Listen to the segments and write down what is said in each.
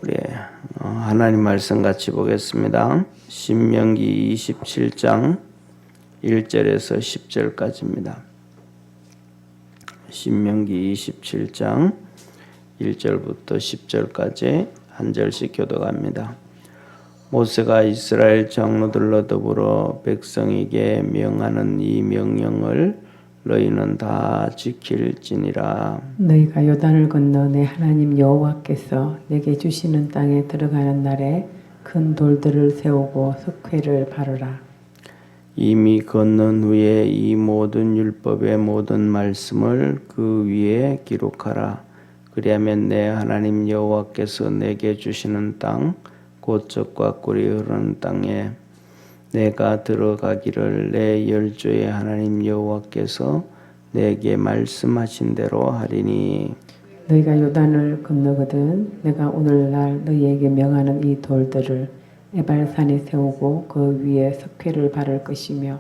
우리 하나님 말씀 같이 보겠습니다. 신명기 27장 1절에서 10절까지입니다. 신명기 27장 1절부터 10절까지 한 절씩 교독합니다. 모세가 이스라엘 장로들로 더불어 백성에게 명하는 이 명령을 너희는 다 지킬지니라. 너희가 요단을 건너 내 하나님 여호와께서 내게 주시는 땅에 들어가는 날에 큰 돌들을 세우고 석회를 바르라. 이미 건넌 후에 이 모든 율법의 모든 말씀을 그 위에 기록하라. 그리하면 내 하나님 여호와께서 내게 주시는 땅 곧 젖과 꿀이 흐르는 땅에 내가 들어가기를 내 열조의 하나님 여호와께서 내게 말씀하신 대로 하리니. 너희가 요단을 건너거든 내가 오늘날 너희에게 명하는 이 돌들을 에발산에 세우고 그 위에 석회를 바를 것이며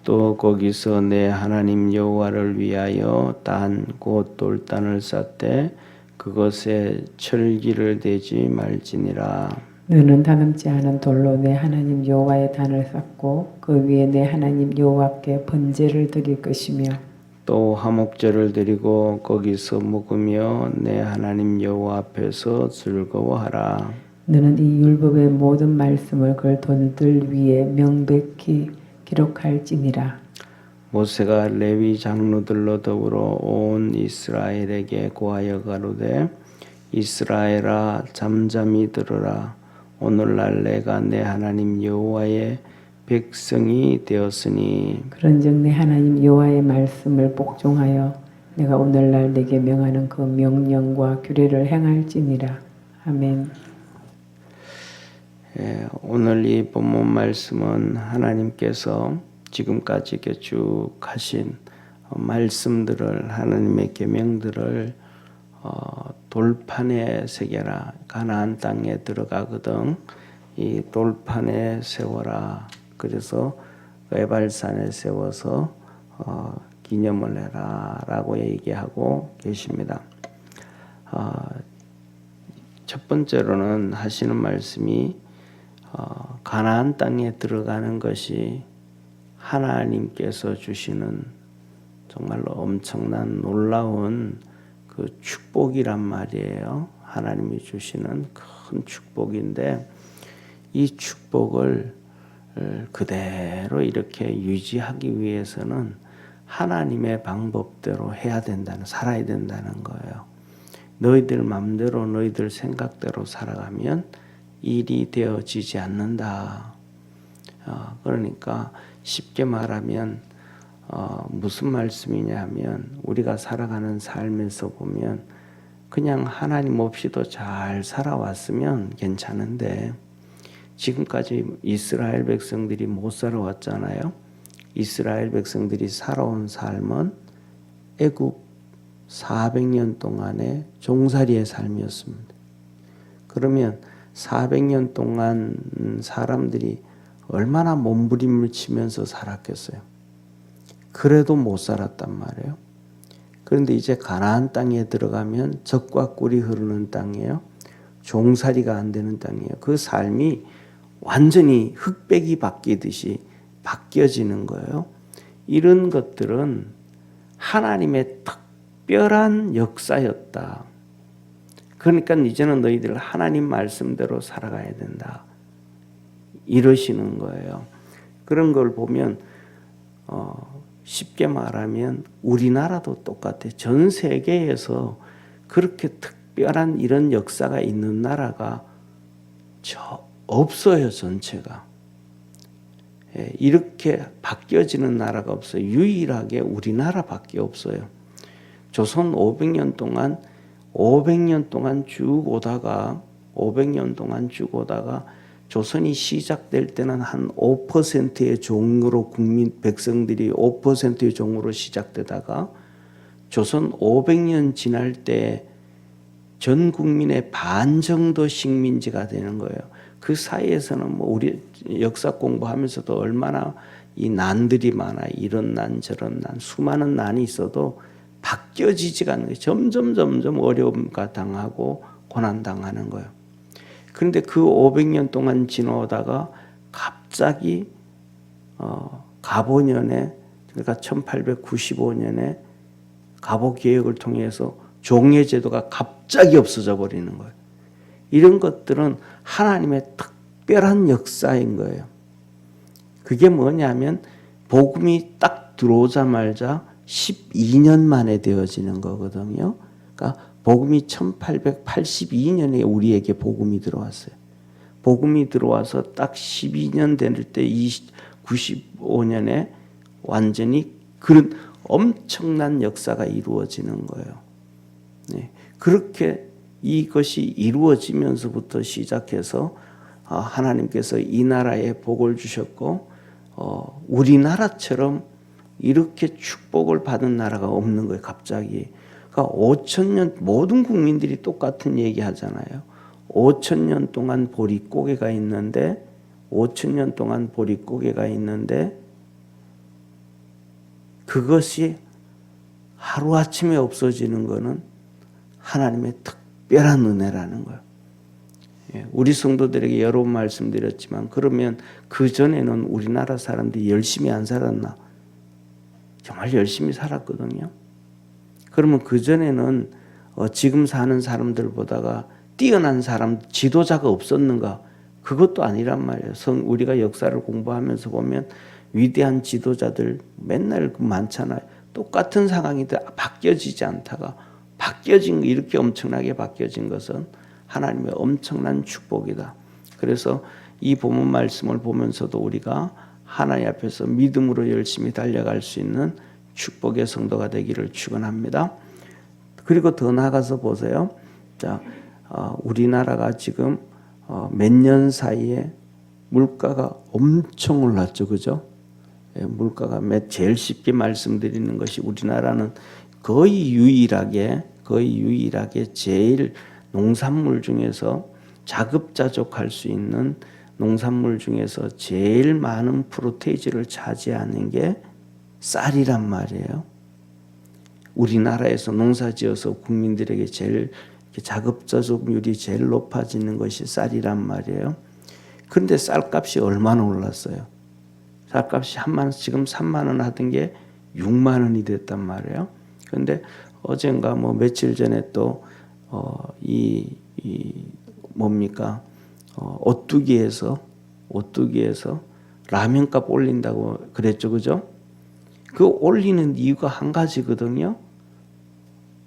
또 거기서 내 하나님 여호와를 위하여 단 곧 돌단을 쌓되 그것에 철기를 대지 말지니라. 너는 다듬지 않은 돌로 내 하나님 여호와의 단을 쌓고 그 위에 내 하나님 여호와께 번제를 드릴 것이며 또 화목제를 드리고 거기서 먹으며 내 하나님 여호와 앞에서 즐거워하라. 너는 이 율법의 모든 말씀을 그 돌들 위에 명백히 기록할지니라. 모세가 레위 장로들로 더불어 온 이스라엘에게 고하여 가로되 이스라엘아 잠잠히 들으라. 오늘날 내가 내 하나님 여호와의 백성이 되었으니 그런즉 내 하나님 여호와의 말씀을 복종하여 내가 오늘날 내게 명하는 그 명령과 규례를 행할지니라. 아멘. 오늘 이 본문 말씀은 하나님께서 지금까지 이렇게 쭉 하신 말씀들을 하나님의 계명들을 돌판에 새겨라. 가나안 땅에 들어가거든 이 돌판에 세워라. 그래서 에발산에 세워서 기념을 해라라고 얘기하고 계십니다. 첫 번째로는 하시는 말씀이 가나안 땅에 들어가는 것이 하나님께서 주시는 정말로 엄청난 놀라운 그 축복이란 말이에요. 하나님이 주시는 큰 축복인데 이 축복을 그대로 이렇게 유지하기 위해서는 하나님의 방법대로 해야 된다는, 살아야 된다는 거예요. 너희들 마음대로 너희들 생각대로 살아가면 일이 되어지지 않는다. 그러니까 쉽게 말하면 무슨 말씀이냐 하면 우리가 살아가는 삶에서 보면 그냥 하나님 없이도 잘 살아왔으면 괜찮은데 지금까지 이스라엘 백성들이 못 살아왔잖아요. 이스라엘 백성들이 살아온 삶은 애굽 400년 동안의 종살이의 삶이었습니다. 그러면 400년 동안 사람들이 얼마나 몸부림을 치면서 살았겠어요. 그래도 못 살았단 말이에요. 그런데 이제 가나안 땅에 들어가면 젖과 꿀이 흐르는 땅이에요. 종살이가 안 되는 땅이에요. 그 삶이 완전히 흑백이 바뀌듯이 바뀌어지는 거예요. 이런 것들은 하나님의 특별한 역사였다. 그러니까 이제는 너희들 하나님 말씀대로 살아가야 된다. 이러시는 거예요. 그런 걸 보면 쉽게 말하면 우리나라도 똑같아요. 전 세계에서 그렇게 특별한 이런 역사가 있는 나라가 없어요. 전체가. 이렇게 바뀌어지는 나라가 없어요. 유일하게 우리나라밖에 없어요. 조선 500년 동안 쭉 오다가 조선이 시작될 때는 한 5%의 종으로 국민 백성들이 5%의 종으로 시작되다가 조선 500년 지날 때 전 국민의 반 정도 식민지가 되는 거예요. 그 사이에서는 뭐 우리 역사 공부하면서도 얼마나 이 난들이 많아. 이런 난 저런 난 수많은 난이 있어도 바뀌어지지가 않는 거예요. 점점 어려움과 당하고 고난 당하는 거예요. 그런데 그 500년 동안 지나오다가 갑자기 가보년에, 그러니까 1895년에 가보 개혁을 통해서 종예 제도가 갑자기 없어져 버리는 거예요. 이런 것들은 하나님의 특별한 역사인 거예요. 그게 뭐냐면 복음이 딱 들어오자마자 12년 만에 되어지는 거거든요. 그러니까 복음이 1882년에 우리에게 복음이 들어왔어요. 복음이 들어와서 딱 12년 될 때 95년에 완전히 그런 엄청난 역사가 이루어지는 거예요. 네. 그렇게 이것이 이루어지면서부터 시작해서 하나님께서 이 나라에 복을 주셨고 우리나라처럼 이렇게 축복을 받은 나라가 없는 거예요. 갑자기. 그러니까 5,000년 모든 국민들이 똑같은 얘기 하잖아요. 5,000년 동안 보릿고개가 있는데 5,000년 동안 보릿고개가 있는데 그것이 하루아침에 없어지는 것은 하나님의 특별한 은혜라는 거예요. 우리 성도들에게 여러 번 말씀드렸지만 그러면 그전에는 우리나라 사람들이 열심히 안 살았나? 정말 열심히 살았거든요. 그러면 그전에는 지금 사는 사람들보다가 뛰어난 사람, 지도자가 없었는가? 그것도 아니란 말이에요. 우리가 역사를 공부하면서 보면 위대한 지도자들 맨날 많잖아요. 똑같은 상황인데 바뀌어지지 않다가 바뀌어진, 이렇게 엄청나게 바뀌어진 것은 하나님의 엄청난 축복이다. 그래서 이 본문 말씀을 보면서도 우리가 하나님 앞에서 믿음으로 열심히 달려갈 수 있는 축복의 성도가 되기를 축원합니다. 그리고 더 나아가서 보세요. 자, 우리나라가 지금 몇 년 사이에 물가가 엄청 올랐죠, 그죠? 물가가 제일 쉽게 말씀드리는 것이 우리나라는 거의 유일하게 제일 농산물 중에서 자급자족할 수 있는 농산물 중에서 제일 많은 프로테이지를 차지하는 게 쌀이란 말이에요. 우리나라에서 농사지어서 국민들에게 제일 자급자족률이 제일 높아지는 것이 쌀이란 말이에요. 그런데 쌀값이 얼마나 올랐어요? 쌀값이 지금 3만 원 하던 게 6만 원이 됐단 말이에요. 그런데 어젠가 며칠 전에 또 뭡니까? 오뚜기에서 라면값 올린다고 그랬죠, 그죠? 그 올리는 이유가 한 가지거든요.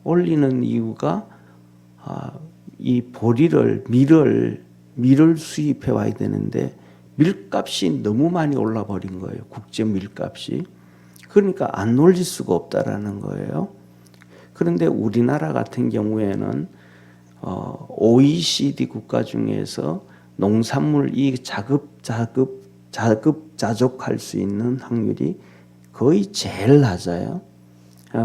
올리는 이유가 이 밀을 수입해 와야 되는데 밀값이 너무 많이 올라 버린 거예요. 국제 밀값이. 그러니까 안 올릴 수가 없다라는 거예요. 그런데 우리나라 같은 경우에는 OECD 국가 중에서 농산물 이 자급자족할 수 있는 확률이 거의 제일 낮아요.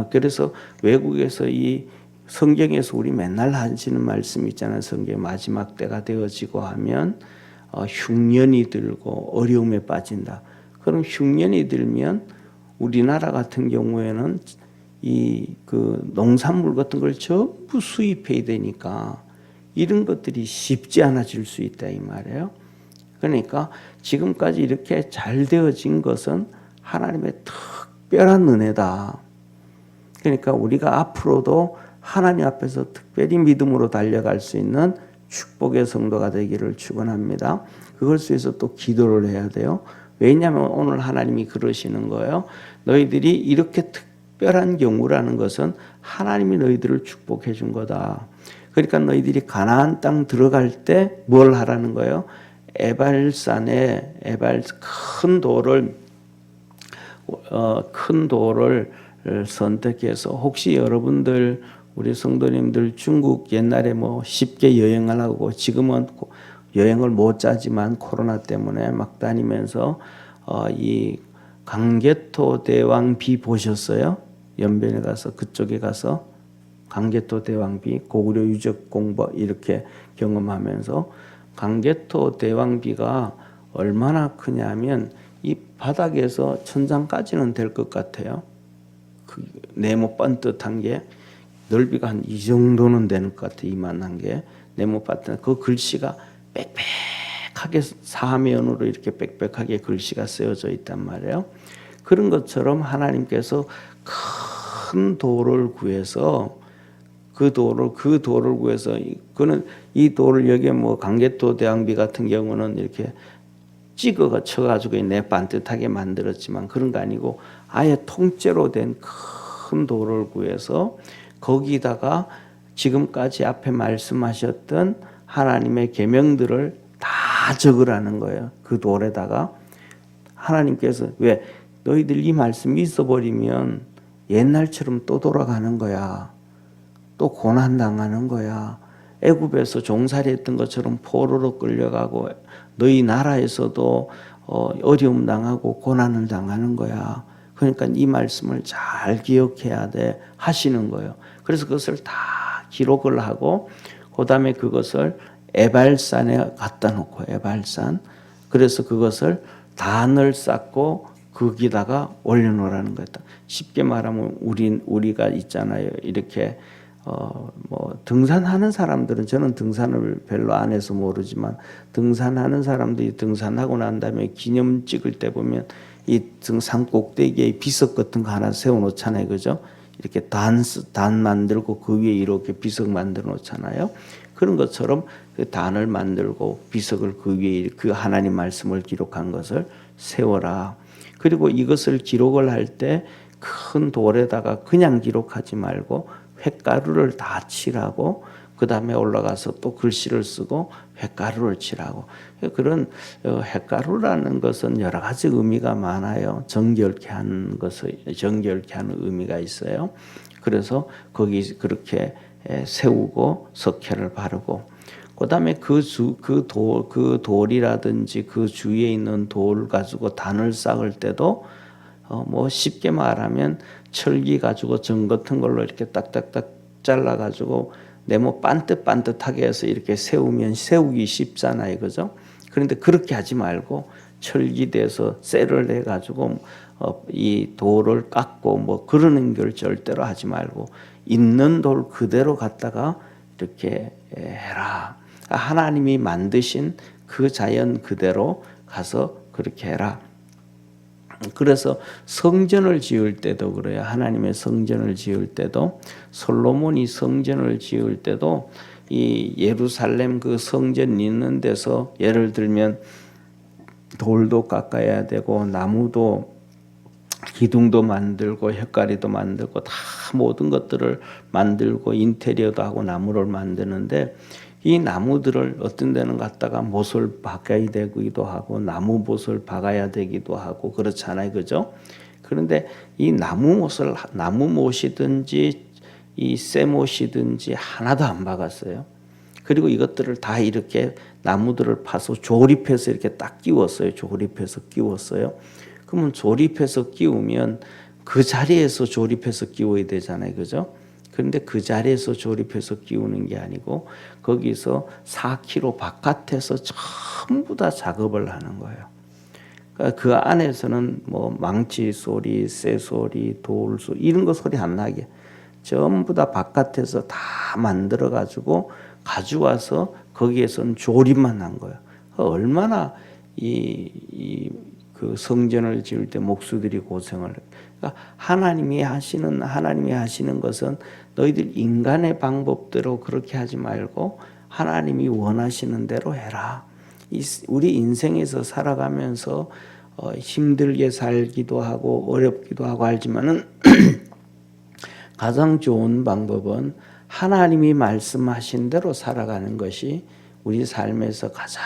그래서 외국에서 이 성경에서 우리 맨날 하시는 말씀 있잖아요. 성경 마지막 때가 되어지고 하면 흉년이 들고 어려움에 빠진다. 그럼 흉년이 들면 우리나라 같은 경우에는 그 농산물 같은 걸 전부 수입해야 되니까 이런 것들이 쉽지 않아질 수 있다 이 말이에요. 그러니까 지금까지 이렇게 잘 되어진 것은 하나님의 특별한 은혜다. 그러니까 우리가 앞으로도 하나님 앞에서 특별히 믿음으로 달려갈 수 있는 축복의 성도가 되기를 축원합니다. 그걸 위해서 또 기도를 해야 돼요. 왜냐하면 오늘 하나님이 그러시는 거예요. 너희들이 이렇게 특별한 경우라는 것은 하나님이 너희들을 축복해 준 거다. 그러니까 너희들이 가나안 땅 들어갈 때 뭘 하라는 거예요? 에발산에 큰 돌을 선택해서 혹시 여러분들 우리 성도님들 중국 옛날에 쉽게 여행을 하고 지금은 여행을 못 자지만 코로나 때문에 막 다니면서 이 강개토 대왕비 보셨어요? 연변에 가서 그쪽에 가서 강개토 대왕비 고구려 유적 공부 이렇게 경험하면서 강개토 대왕비가 얼마나 크냐면 이 바닥에서 천장까지는 될 것 같아요. 그 네모 반듯한 게 넓이가 한 이 정도는 되는 것 같아요. 이만한 게 네모 반듯한 그 글씨가 빽빽하게 사면으로 이렇게 빽빽하게 글씨가 쓰여져 있단 말이에요. 그런 것처럼 하나님께서 큰 돌을 구해서 그 돌을 구해서 그는 이 돌을 여기에 뭐 강개토 대왕비 같은 경우는 이렇게 찍어가 쳐가지고 내 반듯하게 만들었지만 그런 거 아니고 아예 통째로 된 큰 돌을 구해서 거기다가 지금까지 앞에 말씀하셨던 하나님의 계명들을 다 적으라는 거예요. 그 돌에다가 하나님께서 왜 너희들 이 말씀이 있어버리면 옛날처럼 또 돌아가는 거야. 또 고난 당하는 거야. 애굽에서 종살이했던 것처럼 포로로 끌려가고 너희 나라에서도 어려움 당하고 고난을 당하는 거야. 그러니까 이 말씀을 잘 기억해야 돼 하시는 거예요. 그래서 그것을 다 기록을 하고 그다음에 그것을 에발산에 갖다 놓고 에발산 그래서 그것을 단을 쌓고 거기다가 올려놓으라는 거다. 쉽게 말하면 우리가 있잖아요. 이렇게 뭐 등산하는 사람들은 저는 등산을 별로 안 해서 모르지만 등산하는 사람들이 등산하고 난 다음에 기념 찍을 때 보면 이 등산 꼭대기에 비석 같은 거 하나 세워 놓잖아요. 그죠? 이렇게 단 만들고 그 위에 이렇게 비석 만들어 놓잖아요. 그런 것처럼 그 단을 만들고 비석을 그 위에 그 하나님 말씀을 기록한 것을 세워라. 그리고 이것을 기록을 할 때 큰 돌에다가 그냥 기록하지 말고 횟가루를 다 칠하고 그 다음에 올라가서 또 글씨를 쓰고 횟가루를 칠하고 그런 횟가루라는 것은 여러 가지 의미가 많아요. 정결케 하는 것을 정결케 하는 의미가 있어요. 그래서 거기 그렇게 세우고 석회를 바르고 그다음에 그 돌이라든지 그 주위에 있는 돌 가지고 단을 쌓을 때도 뭐 쉽게 말하면 철기 가지고 정 같은 걸로 이렇게 딱딱딱 잘라 가지고 네모 반듯반듯하게 해서 이렇게 세우면 세우기 쉽잖아요. 그죠? 그런데 그렇게 하지 말고 철기대서 쇠를 내 가지고 이 돌을 깎고 뭐 그러는 걸 절대로 하지 말고 있는 돌 그대로 갖다가 이렇게 해라. 하나님이 만드신 그 자연 그대로 가서 그렇게 해라. 그래서 성전을 지을 때도 그래요. 하나님의 성전을 지을 때도 솔로몬이 성전을 지을 때도 이 예루살렘 그 성전 있는 데서 예를 들면 돌도 깎아야 되고 나무도 기둥도 만들고 헷가리도 만들고 다 모든 것들을 만들고 인테리어도 하고 나무를 만드는데 이 나무들을 어떤 데는 갖다가 못을 박아야 되기도 하고 나무 못을 박아야 되기도 하고 그렇잖아요. 그죠? 그런데 이 나무 못이든지 이 쇠못이든지 하나도 안 박았어요. 그리고 이것들을 다 이렇게 나무들을 파서 조립해서 이렇게 딱 끼웠어요. 조립해서 끼웠어요. 그러면 조립해서 끼우면 그 자리에서 조립해서 끼워야 되잖아요. 그죠? 그런데 그 자리에서 조립해서 끼우는 게 아니고 거기서 4km 바깥에서 전부 다 작업을 하는 거예요. 그러니까 그 안에서는 뭐 망치 소리, 쇠 소리, 돌 소리 이런 거 소리 안 나게 전부 다 바깥에서 다 만들어 가지고 가져와서 거기에서는 조립만 한 거예요. 얼마나 그 성전을 지을 때 목수들이 고생을 해요. 그러니까 하나님이 하시는 것은 너희들 인간의 방법대로 그렇게 하지 말고 하나님이 원하시는 대로 해라. 우리 인생에서 살아가면서 힘들게 살기도 하고 어렵기도 하고 하지만은 가장 좋은 방법은 하나님이 말씀하신 대로 살아가는 것이 우리 삶에서 가장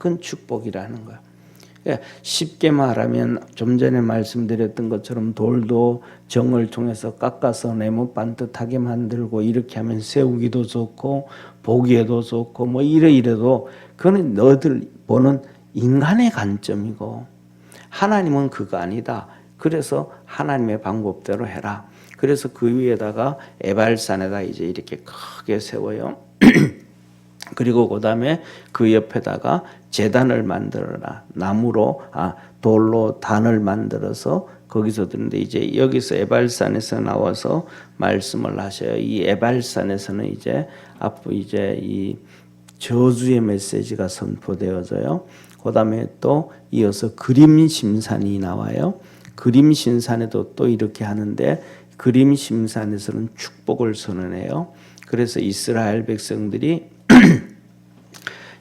큰 축복이라는 거예요. 쉽게 말하면 좀 전에 말씀드렸던 것처럼 돌도 정을 통해서 깎아서 네모 반듯하게 만들고 이렇게 하면 세우기도 좋고 보기에도 좋고 뭐 이래도 그거는 너희들 보는 인간의 관점이고 하나님은 그거 아니다. 그래서 하나님의 방법대로 해라. 그래서 그 위에다가 에발산에다 이제 이렇게 크게 세워요. 그리고 그다음에 그 옆에다가 제단을 만들어라. 돌로 단을 만들어서 거기서 드는데 이제 여기서 에발산에서 나와서 말씀을 하셔요. 이 에발산에서는 이제 앞으로 이제 이 저주의 메시지가 선포되어져요. 그 다음에 또 이어서 그림심산이 나와요. 그림심산에도 또 이렇게 하는데 그림심산에서는 축복을 선언해요. 그래서 이스라엘 백성들이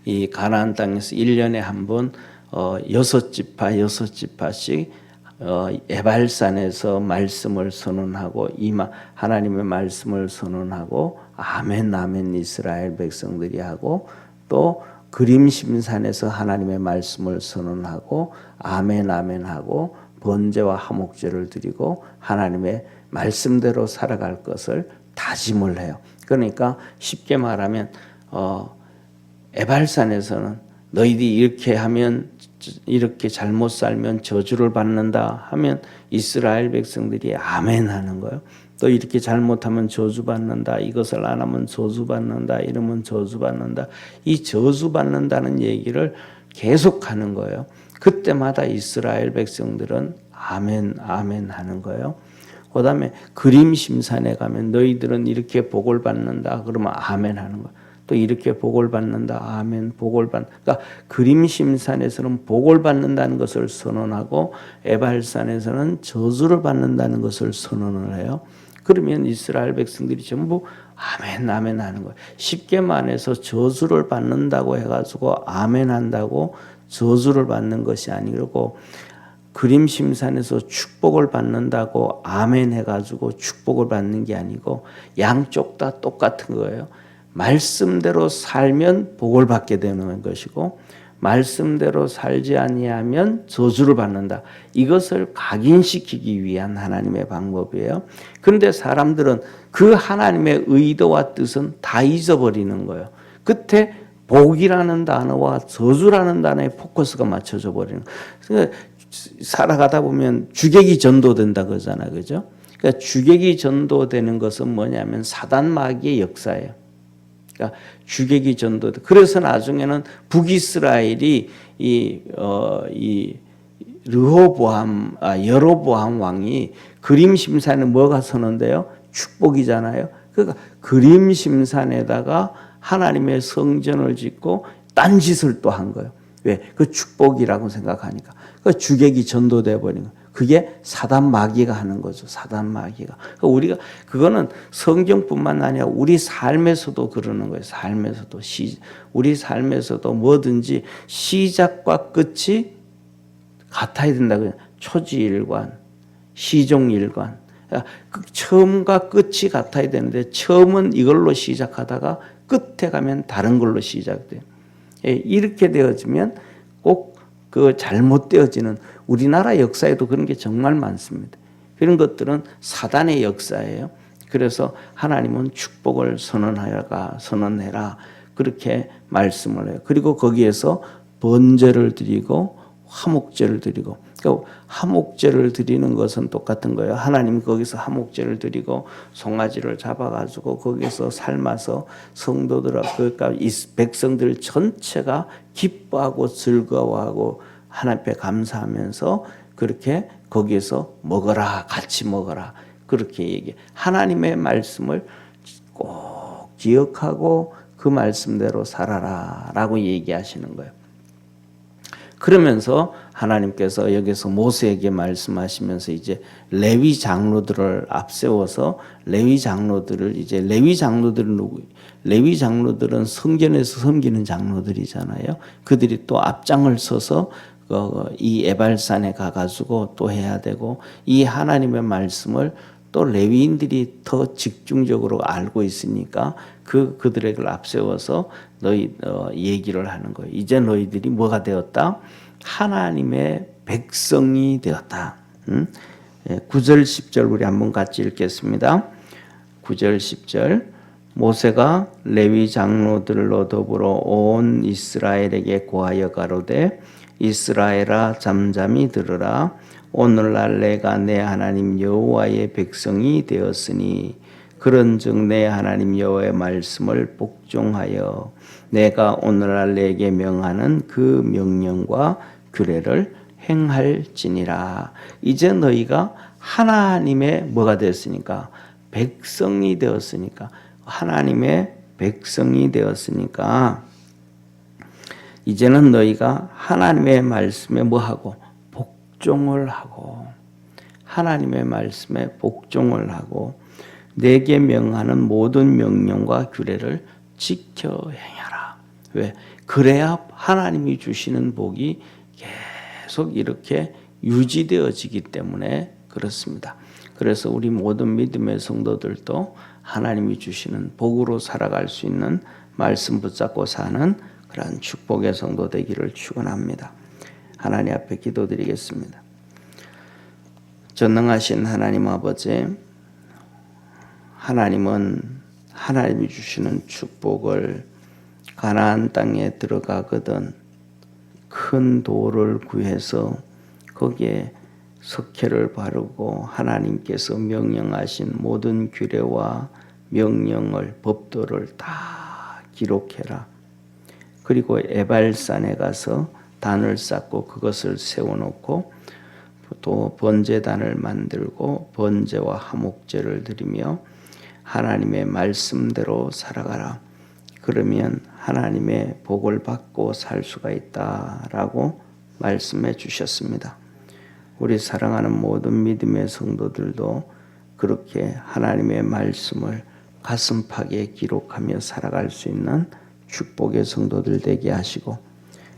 이 가나안 땅에서 1년에 한 번 6지파씩 에발산에서 말씀을 선언하고 하나님의 말씀을 선언하고 아멘 아멘 이스라엘 백성들이 하고 또 그림심산에서 하나님의 말씀을 선언하고 아멘 아멘 하고 번제와 화목제를 드리고 하나님의 말씀대로 살아갈 것을 다짐을 해요. 그러니까 쉽게 말하면 에발산에서는 너희들이 이렇게 하면 이렇게 잘못 살면 저주를 받는다 하면 이스라엘 백성들이 아멘 하는 거예요. 또 이렇게 잘못하면 저주받는다. 이것을 안 하면 저주받는다. 이러면 저주받는다. 이 저주받는다는 얘기를 계속하는 거예요. 그때마다 이스라엘 백성들은 아멘 아멘 하는 거예요. 그 다음에 그림심산에 가면 너희들은 이렇게 복을 받는다. 그러면 아멘 하는 거예요. 또 이렇게 복을 받는다. 아멘 복을 받는다. 그러니까 그림심산에서는 복을 받는다는 것을 선언하고 에발산에서는 저주를 받는다는 것을 선언을 해요. 그러면 이스라엘 백성들이 전부 아멘 아멘 하는 거예요. 쉽게 말해서 저주를 받는다고 해가지고 아멘 한다고 저주를 받는 것이 아니고 그림심산에서 축복을 받는다고 아멘 해가지고 축복을 받는 게 아니고 양쪽 다 똑같은 거예요. 말씀대로 살면 복을 받게 되는 것이고 말씀대로 살지 아니하면 저주를 받는다. 이것을 각인시키기 위한 하나님의 방법이에요. 그런데 사람들은 그 하나님의 의도와 뜻은 다 잊어버리는 거예요. 끝에 복이라는 단어와 저주라는 단어에 포커스가 맞춰져 버리는 거예요. 살아가다 보면 주객이 전도된다 그러잖아요. 그죠? 그러니까 주객이 전도되는 것은 뭐냐면 사단 마귀의 역사예요. 그러니까 주객이 전도돼. 그래서 나중에는 북이스라엘이 여로보암 왕이 그림심산에 뭐가 선언돼요? 축복이잖아요. 그러니까 그림심산에다가 하나님의 성전을 짓고 딴짓을 또 한 거예요. 왜? 그 축복이라고 생각하니까. 그 주객이 전도돼 버린 거예요. 그게 사단 마귀가 하는 거죠. 사단 마귀가. 그러니까 우리가 그거는 성경뿐만 아니라 우리 삶에서도 그러는 거예요. 삶에서도 우리 삶에서도 뭐든지 시작과 끝이 같아야 된다. 초지일관, 시종일관. 그러니까 처음과 끝이 같아야 되는데 처음은 이걸로 시작하다가 끝에 가면 다른 걸로 시작돼요. 이렇게 되어지면 꼭 그 잘못되어지는 우리나라 역사에도 그런 게 정말 많습니다. 그런 것들은 사단의 역사예요. 그래서 하나님은 축복을 선언해라 그렇게 말씀을 해요. 그리고 거기에서 번제를 드리고 화목제를 드리고 그러니까 화목제를 드리는 것은 똑같은 거예요. 하나님 거기서 화목제를 드리고 송아지를 잡아가지고 거기서 삶아서 성도들 그러니까 이 백성들 전체가 기뻐하고 즐거워하고 하나님 앞에 감사하면서 그렇게 거기에서 먹어라 같이 먹어라 그렇게 얘기해. 하나님의 말씀을 꼭 기억하고 그 말씀대로 살아라라고 얘기하시는 거예요. 그러면서 하나님께서 여기서 모세에게 말씀하시면서 이제 레위 장로들을 앞세워서 레위 장로들은 누구? 레위 장로들은 성전에서 섬기는 장로들이잖아요. 그들이 또 앞장을 서서 이 에발산에 가가지고 또 해야 되고 이 하나님의 말씀을 또 레위인들이 더 집중적으로 알고 있으니까 그들에게 앞세워서 얘기를 하는 거예요. 이제 너희들이 뭐가 되었다? 하나님의 백성이 되었다. 9절 10절 우리 한번 같이 읽겠습니다. 9절 10절 모세가 레위 장로들로 더불어 온 이스라엘에게 고하여 가로되 이스라엘아 잠잠히 들으라. 오늘날 내가 내 하나님 여호와의 백성이 되었으니 그런즉 내 하나님 여호와의 말씀을 복종하여 내가 오늘날 내게 명하는 그 명령과 규례를 행할지니라. 이제 너희가 하나님의 뭐가 되었으니까 백성이 되었으니까 하나님의 백성이 되었으니까 이제는 너희가 하나님의 말씀에 뭐하고? 복종을 하고, 하나님의 말씀에 복종을 하고 내게 명하는 모든 명령과 규례를 지켜 행하라. 왜? 그래야 하나님이 주시는 복이 계속 이렇게 유지되어지기 때문에 그렇습니다. 그래서 우리 모든 믿음의 성도들도 하나님이 주시는 복으로 살아갈 수 있는 말씀 붙잡고 사는 그러한 축복의 성도 되기를 축원합니다. 하나님 앞에 기도드리겠습니다. 전능하신 하나님 아버지, 하나님은 하나님이 주시는 축복을 가나안 땅에 들어가거든 큰 돌을 구해서 거기에 석회를 바르고 하나님께서 명령하신 모든 규례와 명령을, 법도를 다 기록해라. 그리고 에발산에 가서 단을 쌓고 그것을 세워놓고 또 번제단을 만들고 번제와 화목제를 드리며 하나님의 말씀대로 살아가라. 그러면 하나님의 복을 받고 살 수가 있다라고 말씀해 주셨습니다. 우리 사랑하는 모든 믿음의 성도들도 그렇게 하나님의 말씀을 가슴팍에 기록하며 살아갈 수 있는 축복의 성도들 되게 하시고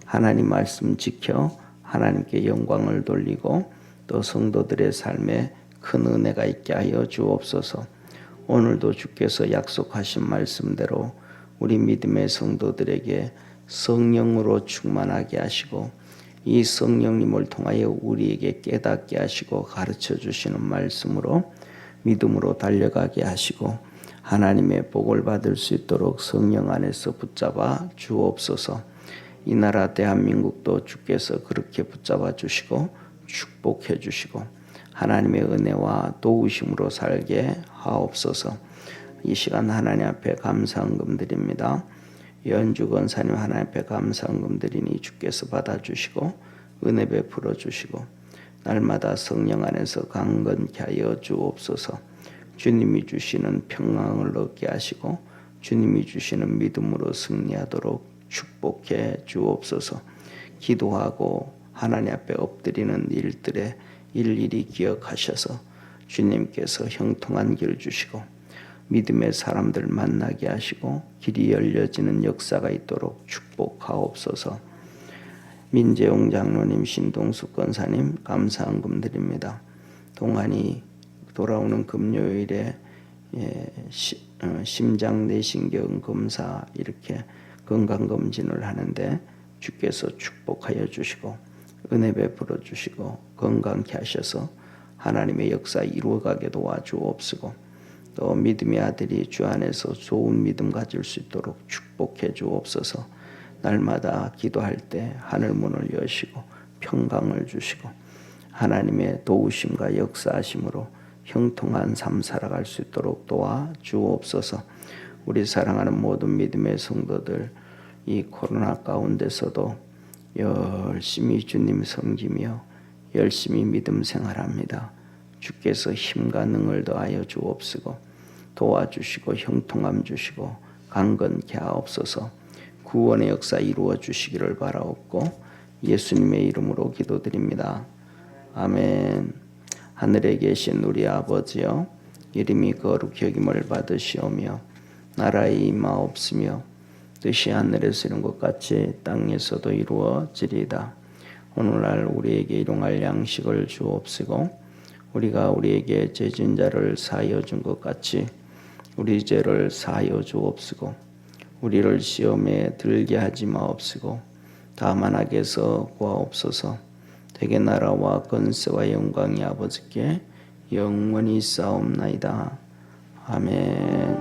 하나님 말씀 지켜 하나님께 영광을 돌리고 또 성도들의 삶에 큰 은혜가 있게 하여 주옵소서. 오늘도 주께서 약속하신 말씀대로 우리 믿음의 성도들에게 성령으로 충만하게 하시고 이 성령님을 통하여 우리에게 깨닫게 하시고 가르쳐 주시는 말씀으로 믿음으로 달려가게 하시고 하나님의 복을 받을 수 있도록 성령 안에서 붙잡아 주옵소서. 이 나라 대한민국도 주께서 그렇게 붙잡아 주시고 축복해 주시고 하나님의 은혜와 도우심으로 살게 하옵소서. 이 시간 하나님 앞에 감사헌금 드립니다. 연주 권사님 하나님 앞에 감사헌금 드리니 주께서 받아주시고 은혜 베풀어 주시고 날마다 성령 안에서 강건케 하여 주옵소서. 주님이 주시는 평강을 얻게 하시고 주님이 주시는 믿음으로 승리하도록 축복해 주옵소서. 기도하고 하나님 앞에 엎드리는 일들에 일일이 기억하셔서 주님께서 형통한 길 주시고 믿음의 사람들 만나게 하시고 길이 열려지는 역사가 있도록 축복하옵소서. 민재용 장로님, 신동숙 권사님 감사헌금 드립니다. 동안이 돌아오는 금요일에 심장 내신경 검사 이렇게 건강검진을 하는데 주께서 축복하여 주시고 은혜 베풀어 주시고 건강케 하셔서 하나님의 역사 이루어가게 도와주옵시고 또 믿음의 아들이 주 안에서 좋은 믿음 가질 수 있도록 축복해 주옵소서. 날마다 기도할 때 하늘문을 여시고 평강을 주시고 하나님의 도우심과 역사하심으로 형통한 삶 살아갈 수 있도록 도와주옵소서. 우리 사랑하는 모든 믿음의 성도들 이 코로나 가운데서도 열심히 주님 섬기며 열심히 믿음 생활합니다. 주께서 힘과 능을 더하여 주옵시고 도와주시고 형통함 주시고 강건케 하옵소서. 구원의 역사 이루어 주시기를 바라옵고 예수님의 이름으로 기도드립니다. 아멘. 하늘에 계신 우리 아버지여, 이름이 거룩히 여김을 받으시오며 나라의 임하옵시며 뜻이 하늘에서 이룬 것 같이 땅에서도 이루어지리이다. 오늘날 우리에게 일용할 양식을 주옵시고 우리가 우리에게 죄진 자를 사하여 준 것 같이 우리 죄를 사하여 주옵시고 우리를 시험에 들게 하지 마옵시고 다만 악에서 구하옵소서. 대개 나라와 권세와 영광이 아버지께 영원히 싸움나이다. 아멘.